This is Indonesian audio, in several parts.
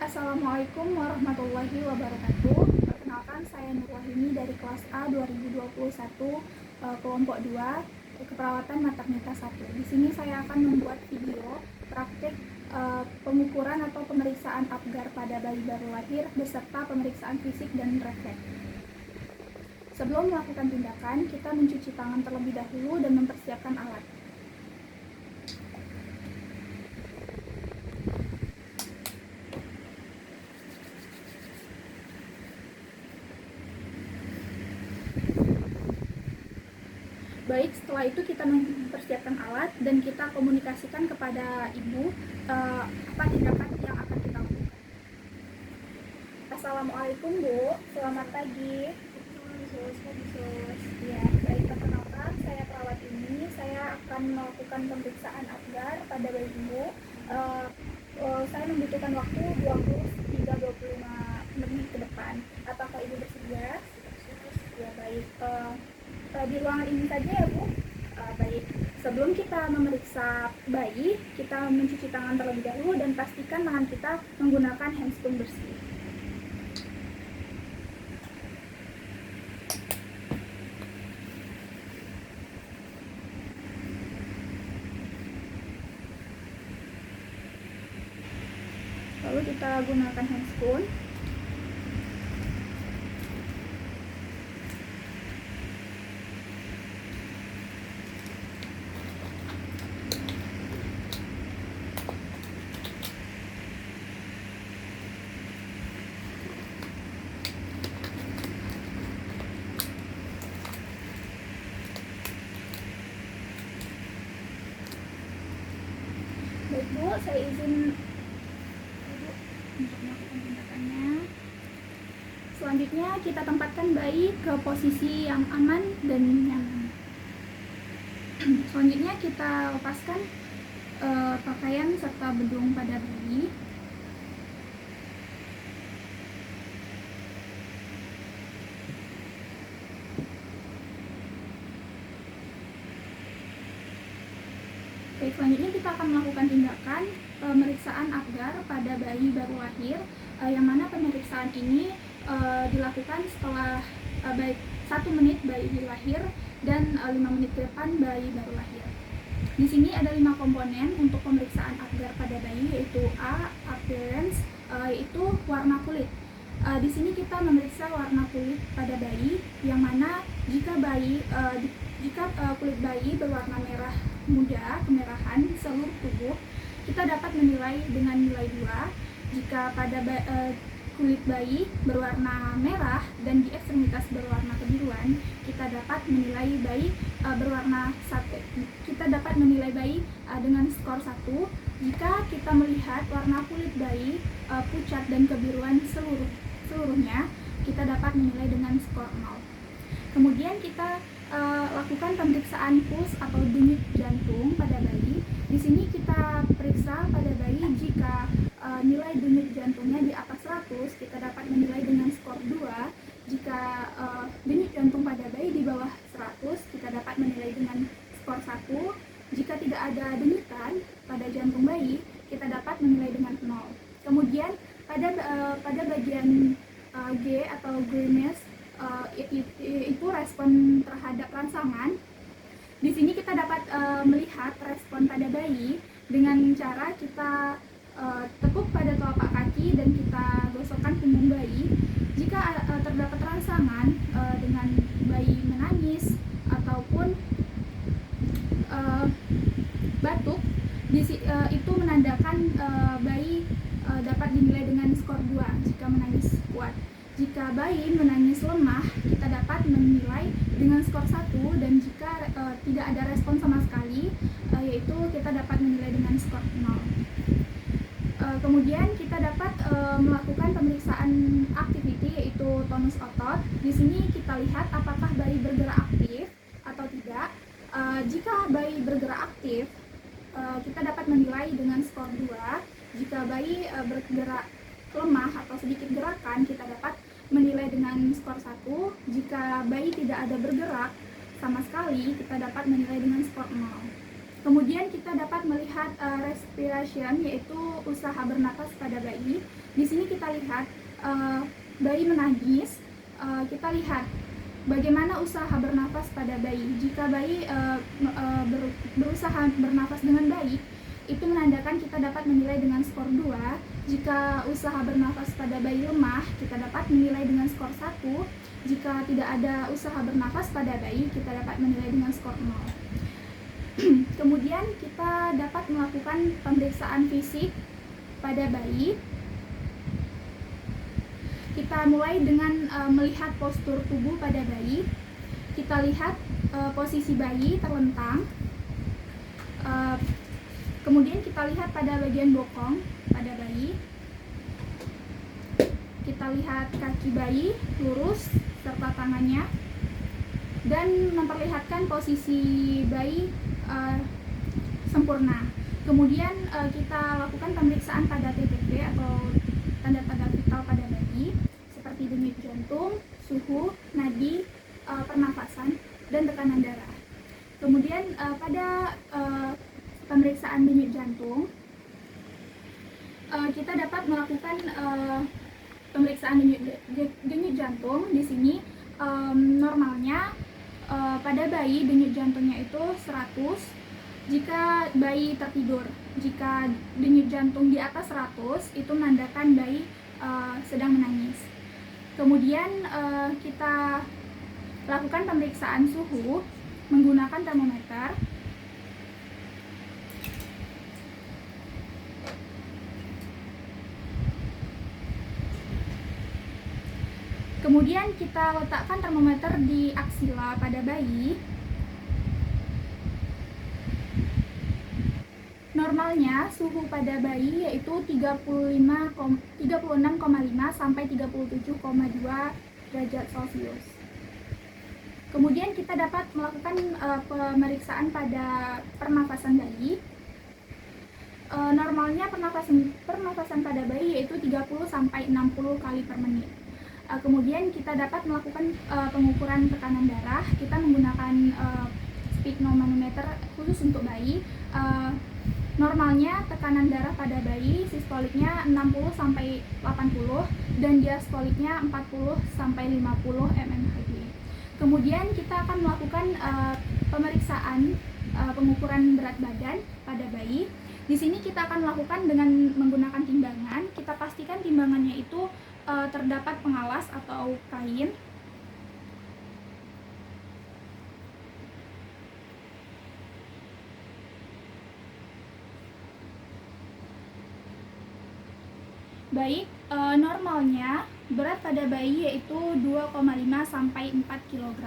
Assalamualaikum warahmatullahi wabarakatuh. Perkenalkan, saya Nurwahini dari kelas A 2021 kelompok 2 keperawatan maternitas 1. Di sini saya akan membuat video praktik pengukuran atau pemeriksaan Apgar pada bayi baru lahir beserta pemeriksaan fisik dan refleks. Sebelum melakukan tindakan, kita mencuci tangan terlebih dahulu dan mempersiapkan alat. Baik, setelah itu kita mempersiapkan alat dan kita komunikasikan kepada ibu apa tindakan yang akan kita lakukan. Assalamualaikum Bu, selamat pagi. Ya, baik, perkenalkan, saya perawat ini. Saya akan melakukan pemeriksaan Apgar pada bayi ibu. Saya membutuhkan waktu 20 hingga 25 menit ke depan. Apakah ibu bersedia? Ya, baik. Di ruangan ini saja ya Bu. Baik, sebelum kita memeriksa bayi, kita mencuci tangan terlebih dahulu dan pastikan tangan kita menggunakan handscoon bersih. Lalu kita gunakan handscoon. Baik Bu, saya izin untuk melakukan tindakannya. Selanjutnya kita tempatkan bayi ke posisi yang aman dan nyaman. Selanjutnya kita lepaskan pakaian serta bedung pada bayi. Baik, selanjutnya kita akan melakukan tindakan pemeriksaan Apgar pada bayi baru lahir, yang mana pemeriksaan ini dilakukan setelah 1 menit bayi lahir dan 5 menit ke depan bayi baru lahir. Di sini ada 5 komponen untuk pemeriksaan Apgar pada bayi, yaitu A, appearance, yaitu warna kulit. Di sini kita memeriksa warna kulit pada bayi, yang mana jika kulit bayi berwarna merah muda, kemerahan seluruh tubuh, kita dapat menilai dengan nilai 2. Jika pada kulit bayi berwarna merah dan di ekstremitas berwarna kebiruan, kita dapat menilai bayi dengan skor 1. Jika kita melihat warna kulit bayi pucat dan kebiruan seluruhnya, kita dapat menilai dengan skor 0. Kemudian kita lakukan pemeriksaan puls atau denyut jantung pada bayi. Di sini kita periksa pada bayi jika nilai denyut jantungnya di atas 100, kita dapat menilai dengan skor 2. Jika denyut jantung pada bayi di bawah 100, kita dapat menilai dengan skor 1. Jika tidak ada denyutan pada jantung bayi, kita dapat menilai dengan 0. Kemudian pada bagian G atau grimace, itu respon terhadap rangsangan. Di sini kita dapat melihat respon pada bayi dengan cara kita tekuk pada telapak kaki dan kita gosokkan punggung bayi. Jika terdapat rangsangan dengan bayi menangis ataupun batuk, itu menandakan bayi dapat dinilai dengan skor 2 jika menangis kuat. Jika bayi menangis lemah, kita dapat menilai dengan skor 1, dan jika tidak ada respon sama sekali, yaitu kita dapat menilai dengan skor 0. Kemudian kita dapat melakukan pemeriksaan activity, yaitu tonus otot. Di sini kita lihat apakah bayi bergerak aktif atau tidak. Jika bayi bergerak aktif, kita dapat menilai dengan skor 2. Jika bayi bergerak lemah atau sedikit gerakan, kita dapat menilai dengan skor 1. Jika bayi tidak ada bergerak sama sekali, kita dapat menilai dengan skor 0. Kemudian kita dapat melihat respiration, yaitu usaha bernapas pada bayi. Di sini kita lihat bayi menangis. Kita lihat bagaimana usaha bernapas pada bayi. Jika bayi berusaha bernapas dengan baik, itu menandakan kita dapat menilai dengan skor 2. Jika usaha bernafas pada bayi lemah, kita dapat menilai dengan skor 1. Jika tidak ada usaha bernafas pada bayi, kita dapat menilai dengan skor 0. Kemudian kita dapat melakukan pemeriksaan fisik pada bayi. Kita mulai dengan melihat postur tubuh pada bayi. Kita lihat posisi bayi terlentang. Kemudian kita lihat pada bagian bokong pada bayi. Kita lihat kaki bayi lurus serta tangannya, dan memperlihatkan posisi bayi sempurna. Kemudian kita lakukan pemeriksaan pada TTP atau tanda-tanda vital pada bayi, seperti denyut jantung, suhu, nadi, pernafasan, dan tekanan darah. Kemudian pada pemeriksaan denyut jantung, kita dapat melakukan pemeriksaan denyut jantung. Di sini normalnya pada bayi denyut jantungnya itu 100 jika bayi tertidur. Jika denyut jantung di atas 100, itu menandakan bayi sedang menangis. Kemudian kita lakukan pemeriksaan suhu menggunakan termometer. Kemudian kita letakkan termometer di aksila pada bayi. Normalnya suhu pada bayi yaitu 36,5 sampai 37,2 derajat Celcius. Kemudian kita dapat melakukan pemeriksaan pada pernafasan bayi. Normalnya pernafasan pada bayi yaitu 30 sampai 60 kali per menit. Kemudian kita dapat melakukan pengukuran tekanan darah. Kita menggunakan sphygmomanometer khusus untuk bayi. Normalnya tekanan darah pada bayi sistoliknya 60 sampai 80 dan diastoliknya 40 sampai 50 mmHg. Kemudian kita akan melakukan pemeriksaan pengukuran berat badan pada bayi. Di sini kita akan melakukan dengan menggunakan timbangan. Kita pastikan timbangannya itu terdapat pengalas atau kain. Baik, normalnya berat pada bayi yaitu 2,5 sampai 4 kg.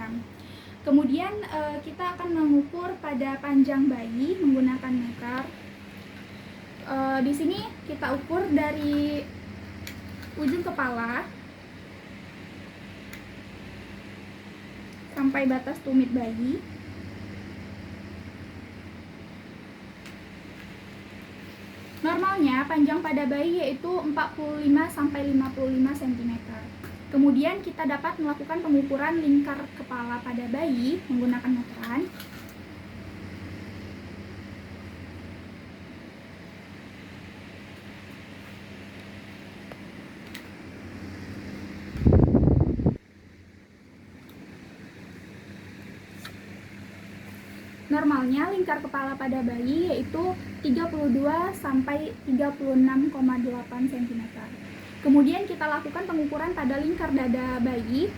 Kemudian kita akan mengukur pada panjang bayi menggunakan meter. Di sini kita ukur dari ujung kepala sampai batas tumit bayi. Normalnya panjang pada bayi yaitu 45 sampai 55 cm. Kemudian kita dapat melakukan pengukuran lingkar kepala pada bayi menggunakan meteran. Normalnya lingkar kepala pada bayi yaitu 32 sampai 36,8 cm. Kemudian kita lakukan pengukuran pada lingkar dada bayi.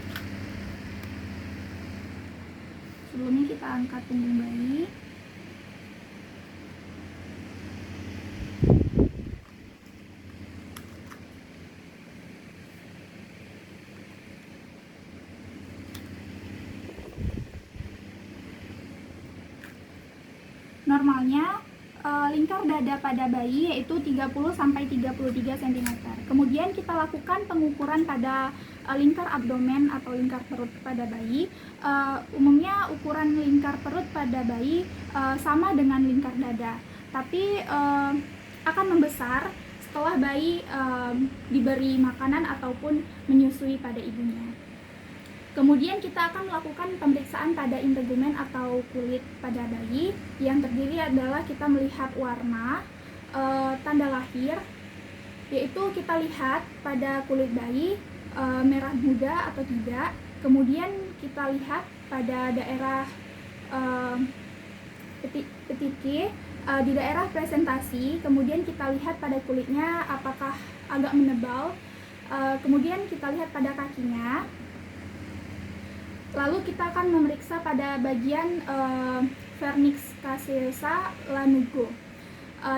Sebelumnya kita angkat punggung bayi. Normalnya lingkar dada pada bayi yaitu 30 sampai 33 cm. Kemudian kita lakukan pengukuran pada lingkar abdomen atau lingkar perut pada bayi. Umumnya ukuran lingkar perut pada bayi sama dengan lingkar dada, tapi akan membesar setelah bayi diberi makanan ataupun menyusui pada ibunya. Kemudian kita akan melakukan pemeriksaan pada integumen atau kulit pada bayi, yang terdiri adalah kita melihat warna, tanda lahir, yaitu kita lihat pada kulit bayi merah muda atau tidak. Kemudian kita lihat pada daerah petiki di daerah presentasi. Kemudian kita lihat pada kulitnya apakah agak menebal. Kemudian kita lihat pada kakinya. Lalu kita akan memeriksa pada bagian vernix caseosa lanugo.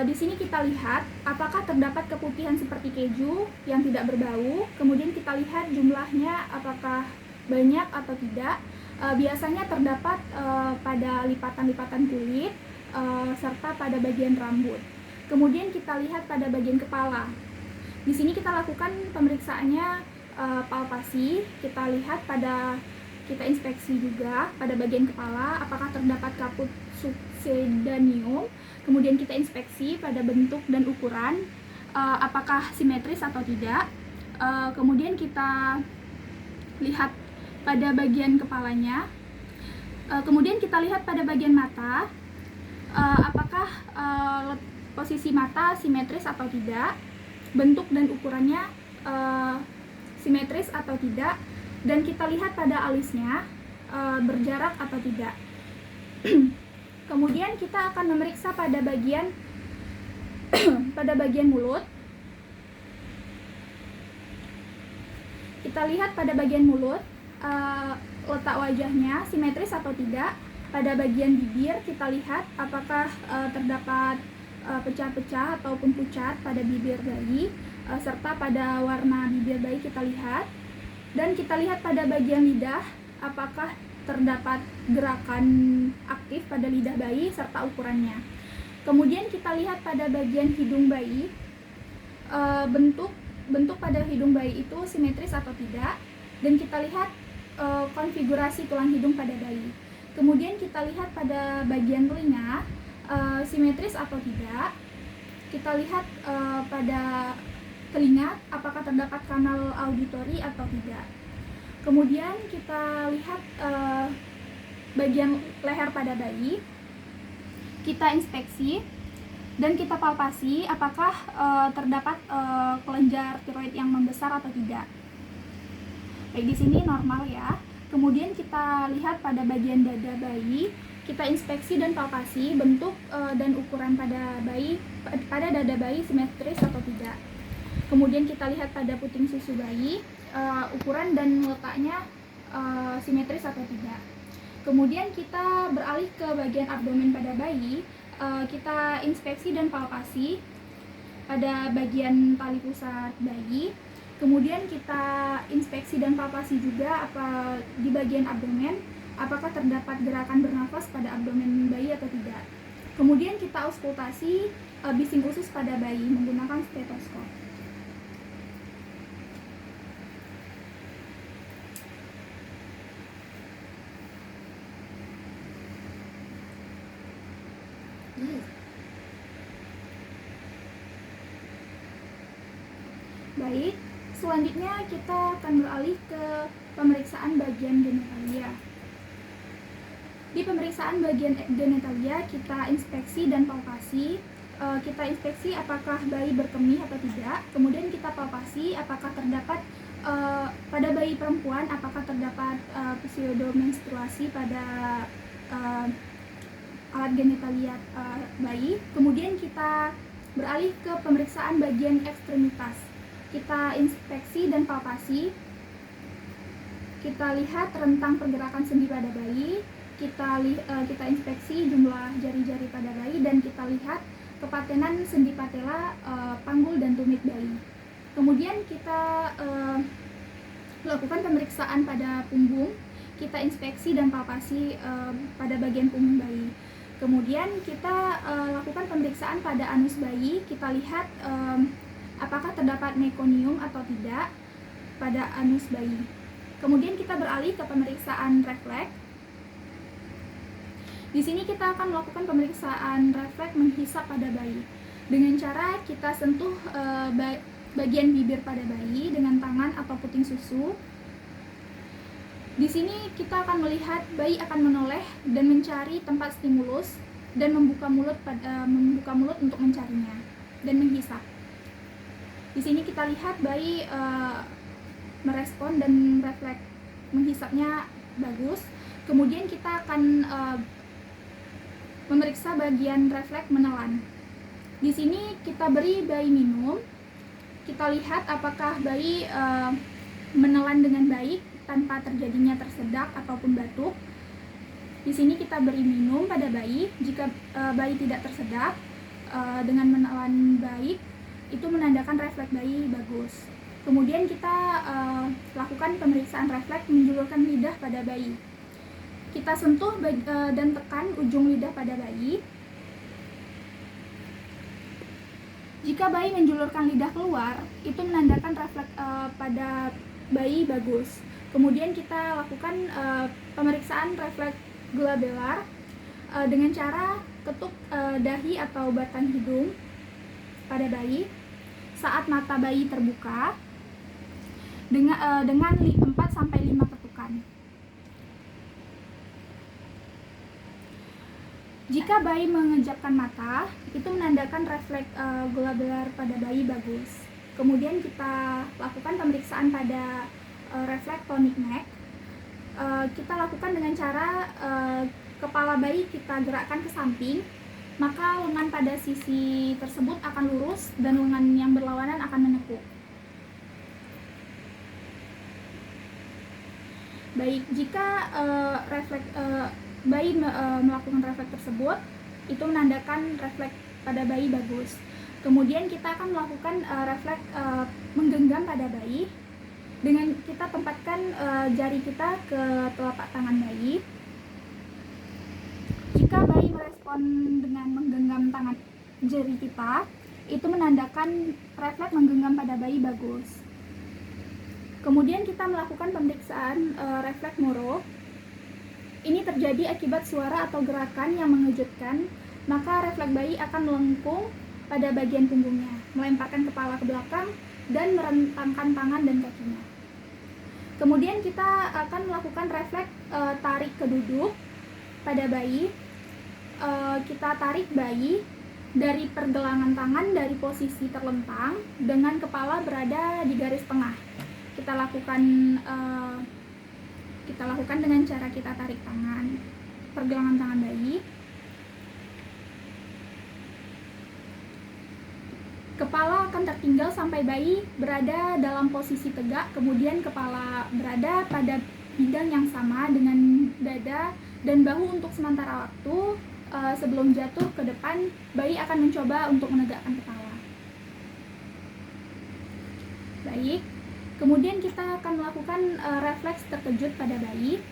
Di sini kita lihat apakah terdapat keputihan seperti keju yang tidak berbau. Kemudian kita lihat jumlahnya apakah banyak atau tidak. Biasanya terdapat pada lipatan-lipatan kulit serta pada bagian rambut. Kemudian kita lihat pada bagian kepala. Di sini kita lakukan pemeriksaannya palpasi. Kita inspeksi juga pada bagian kepala apakah terdapat kaput succedaneum. Kemudian kita inspeksi pada bentuk dan ukuran apakah simetris atau tidak. Kemudian kita lihat pada bagian kepalanya. Kemudian kita lihat pada bagian mata apakah posisi mata simetris atau tidak, bentuk dan ukurannya simetris atau tidak, dan kita lihat pada alisnya berjarak atau tidak. Kemudian kita akan memeriksa pada bagian mulut. Kita lihat pada bagian mulut letak wajahnya simetris atau tidak. Pada bagian bibir kita lihat apakah terdapat pecah-pecah ataupun pucat pada bibir bayi, serta pada warna bibir bayi kita lihat. Dan kita lihat pada bagian lidah apakah terdapat gerakan aktif pada lidah bayi serta ukurannya. Kemudian kita lihat pada bagian hidung bayi, bentuk pada hidung bayi itu simetris atau tidak, dan kita lihat konfigurasi tulang hidung pada bayi. Kemudian kita lihat pada bagian telinga simetris atau tidak. Kita lihat pada telinga apakah terdapat kanal auditori atau tidak. Kemudian kita lihat bagian leher pada bayi. Kita inspeksi dan kita palpasi apakah terdapat kelenjar tiroid yang membesar atau tidak. Baik, di sini normal ya. Kemudian kita lihat pada bagian dada bayi. Kita inspeksi dan palpasi bentuk dan ukuran pada dada bayi simetris atau tidak. Kemudian kita lihat pada puting susu bayi, ukuran dan letaknya simetris atau tidak. Kemudian kita beralih ke bagian abdomen pada bayi. Kita inspeksi dan palpasi pada bagian tali pusat bayi. Kemudian kita inspeksi dan palpasi juga di bagian abdomen apakah terdapat gerakan bernafas pada abdomen bayi atau tidak. Kemudian kita auskultasi bising usus pada bayi menggunakan stetoskop. Baik, selanjutnya kita akan beralih ke pemeriksaan bagian genitalia. Di pemeriksaan bagian genitalia kita inspeksi dan palpasi. Kita inspeksi apakah bayi berkemih atau tidak. Kemudian kita palpasi apakah terdapat pada bayi perempuan apakah terdapat pseudomenstruasi pada alat genitalia bayi. Kemudian kita beralih ke pemeriksaan bagian ekstremitas. Kita inspeksi dan palpasi. Kita lihat rentang pergerakan sendi pada bayi. Kita inspeksi jumlah jari-jari pada bayi dan kita lihat kepatenan sendi patella, panggul dan tumit bayi. Kemudian kita lakukan pemeriksaan pada punggung. Kita inspeksi dan palpasi pada bagian punggung bayi. Kemudian kita lakukan pemeriksaan pada anus bayi. Kita lihat apakah terdapat mekonium atau tidak pada anus bayi. Kemudian kita beralih ke pemeriksaan refleks. Di sini kita akan melakukan pemeriksaan refleks menghisap pada bayi dengan cara kita sentuh bagian bibir pada bayi dengan tangan atau puting susu. Di sini kita akan melihat bayi akan menoleh dan mencari tempat stimulus dan membuka mulut untuk mencarinya dan menghisap. Di sini kita lihat bayi merespon dan refleks menghisapnya bagus. Kemudian kita akan memeriksa bagian refleks menelan. Di sini kita beri bayi minum. Kita lihat apakah bayi menelan dengan baik tanpa terjadinya tersedak ataupun batuk. Di sini kita beri minum pada bayi. Jika bayi tidak tersedak dengan menelan baik, itu menandakan refleks bayi bagus. Kemudian kita lakukan pemeriksaan refleks menjulurkan lidah pada bayi. Kita sentuh dan tekan ujung lidah pada bayi. Jika bayi menjulurkan lidah keluar, itu menandakan refleks pada bayi bagus. Kemudian kita lakukan pemeriksaan refleks glabellar dengan cara ketuk dahi atau batang hidung pada bayi saat mata bayi terbuka dengan 4-5 ketukan. Jika bayi mengejapkan mata, itu menandakan refleks glabellar pada bayi bagus. Kemudian kita lakukan pemeriksaan pada refleks tonic neck. Kita lakukan dengan cara kepala bayi kita gerakkan ke samping, maka lengan pada sisi tersebut akan lurus dan lengan yang berlawanan akan menekuk. Baik, jika bayi melakukan refleks tersebut, itu menandakan refleks pada bayi bagus. Kemudian kita akan melakukan refleks menggenggam pada bayi dengan kita tempatkan jari kita ke telapak tangan bayi. Jika bayi merespon dengan menggenggam tangan jari kita, itu menandakan refleks menggenggam pada bayi bagus. Kemudian kita melakukan pemeriksaan refleks Moro. Ini terjadi akibat suara atau gerakan yang mengejutkan, maka refleks bayi akan melengkung pada bagian punggungnya, melemparkan kepala ke belakang, dan merentangkan tangan dan kakinya. Kemudian kita akan melakukan refleks tarik ke duduk pada bayi. Kita tarik bayi dari pergelangan tangan dari posisi terlentang dengan kepala berada di garis tengah. Kita lakukan dengan cara kita tarik pergelangan tangan bayi. Kepala akan tertinggal sampai bayi berada dalam posisi tegak, kemudian kepala berada pada bidang yang sama dengan dada dan bahu untuk sementara waktu. Sebelum jatuh ke depan, bayi akan mencoba untuk menegakkan kepala. Baik, kemudian kita akan melakukan refleks terkejut pada bayi.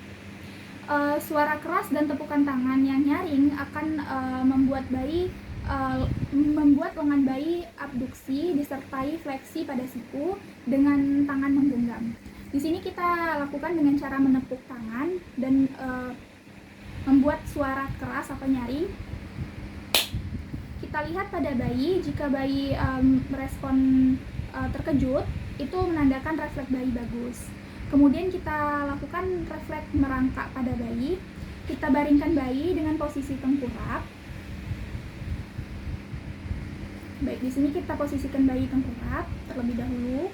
Suara keras dan tepukan tangan yang nyaring akan membuat lengan bayi abduksi disertai fleksi pada siku dengan tangan menggenggam. Di sini kita lakukan dengan cara menepuk tangan dan membuat suara keras atau nyaring. Kita lihat pada bayi, jika bayi merespon terkejut, itu menandakan refleks bayi bagus. Kemudian kita lakukan refleks merangkak pada bayi. Kita baringkan bayi dengan posisi tengkurap. Baik, di sini kita posisikan bayi tengkurap terlebih dahulu.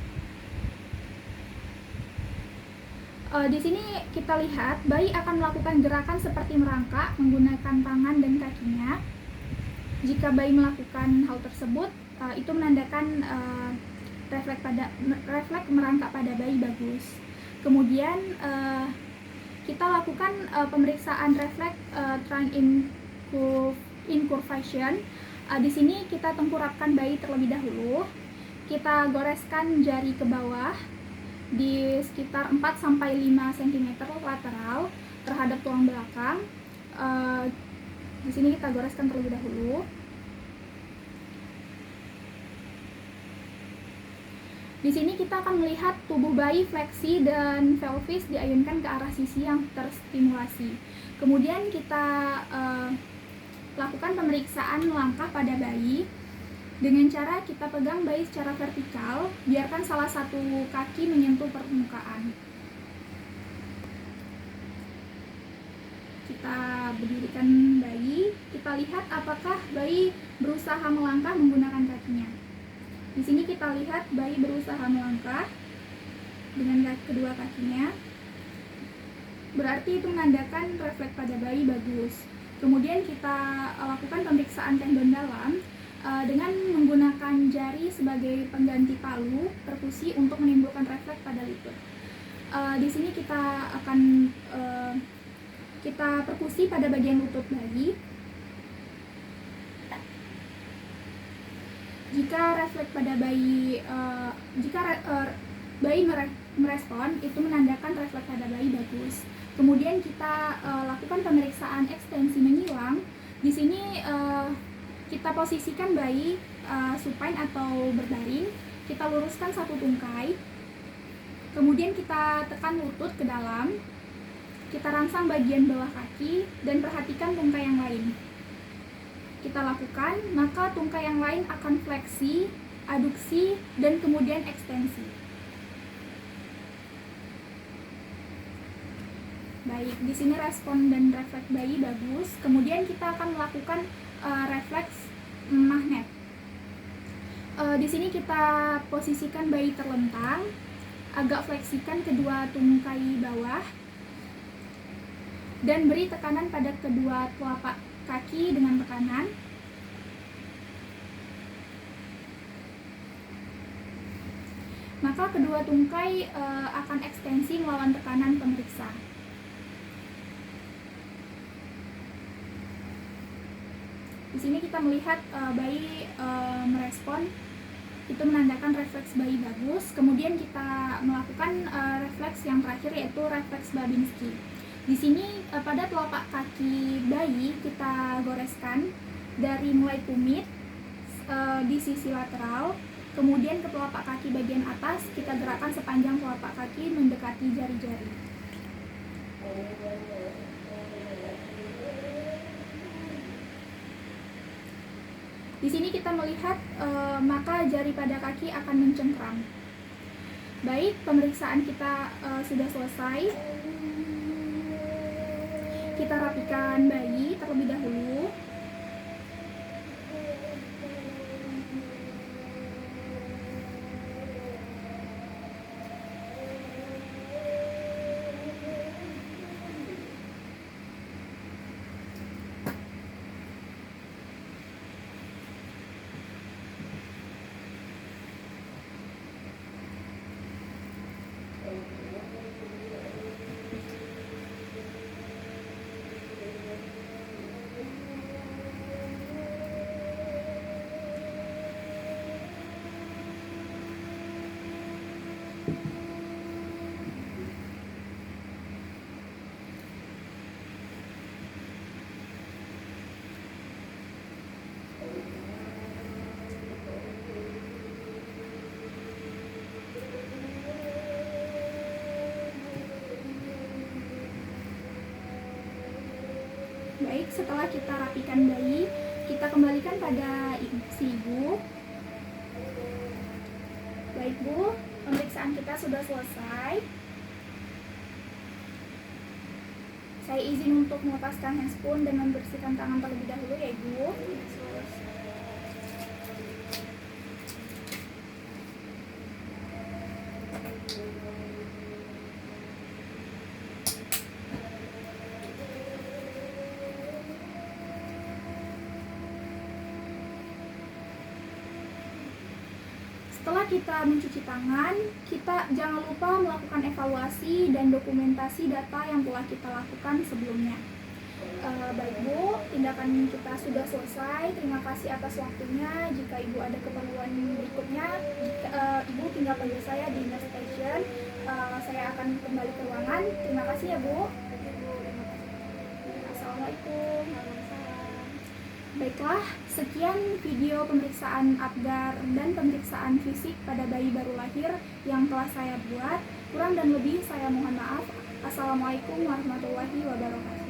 Di sini kita lihat bayi akan melakukan gerakan seperti merangkak menggunakan tangan dan kakinya. Jika bayi melakukan hal tersebut, itu menandakan refleks merangkak pada bayi bagus. Kemudian kita lakukan pemeriksaan refleks trunk incurvation. Di sini kita tengkurapkan bayi terlebih dahulu. Kita goreskan jari ke bawah di sekitar 4-5 cm lateral terhadap tulang belakang. Di sini kita goreskan terlebih dahulu. Di sini kita akan melihat tubuh bayi fleksi dan pelvis diayunkan ke arah sisi yang terstimulasi. Kemudian kita lakukan pemeriksaan langkah pada bayi dengan cara kita pegang bayi secara vertikal, biarkan salah satu kaki menyentuh permukaan. kita berdirikan bayi, kita lihat apakah bayi berusaha melangkah menggunakan kakinya. Di sini kita lihat bayi berusaha melangkah dengan kedua kakinya. Berarti itu menandakan refleks pada bayi bagus. Kemudian kita lakukan pemeriksaan tendon dalam dengan menggunakan jari sebagai pengganti palu perkusi untuk menimbulkan refleks pada lutut. Di sini kita akan kita perkusi pada bagian lutut bayi. Jika refleks pada bayi, bayi merespon, itu menandakan refleks pada bayi bagus. Kemudian kita lakukan pemeriksaan ekstensi menyilang. Di sini kita posisikan bayi supine atau berbaring. Kita luruskan satu tungkai. Kemudian kita tekan lutut ke dalam. Kita rangsang bagian bawah kaki dan perhatikan tungkai yang lain. Kita lakukan, maka tungkai yang lain akan fleksi, aduksi, dan kemudian ekstensi. Baik, di sini respon dan refleks bayi bagus. Kemudian kita akan melakukan refleks magnet. Di sini kita posisikan bayi terlentang, agak fleksikan kedua tungkai bawah, dan beri tekanan pada kedua telapak kaki dengan tekanan. Maka kedua tungkai akan ekstensi melawan tekanan pemeriksa. Di sini kita melihat bayi merespon, itu menandakan refleks bayi bagus. Kemudian kita melakukan refleks yang terakhir, yaitu refleks Babinski. Di sini pada telapak kaki bayi kita goreskan dari mulai tumit di sisi lateral, kemudian ke telapak kaki bagian atas kita gerakkan sepanjang telapak kaki mendekati jari-jari. Di sini kita melihat maka jari pada kaki akan mencengkram. Baik, pemeriksaan kita sudah selesai. Kita rapikan bayi terlebih dahulu. Baik, setelah kita rapikan bayi, kita kembalikan pada si ibu. Baik Bu, pemeriksaan kita sudah selesai. Saya izin untuk melepaskan handspoon dan membersihkan tangan terlebih dahulu ya Ibu. Setelah kita mencuci tangan, kita jangan lupa melakukan evaluasi dan dokumentasi data yang telah kita lakukan sebelumnya. Baik Bu, tindakan kita sudah selesai. Terima kasih atas waktunya. Jika Ibu ada keperluan berikutnya, Ibu tinggal panggil saya di nurse station. Saya akan kembali ke ruangan. Terima kasih ya Bu. Assalamualaikum. Baiklah, sekian video pemeriksaan Apgar dan pemeriksaan fisik pada bayi baru lahir yang telah saya buat. Kurang dan lebih saya mohon maaf. Assalamualaikum warahmatullahi wabarakatuh.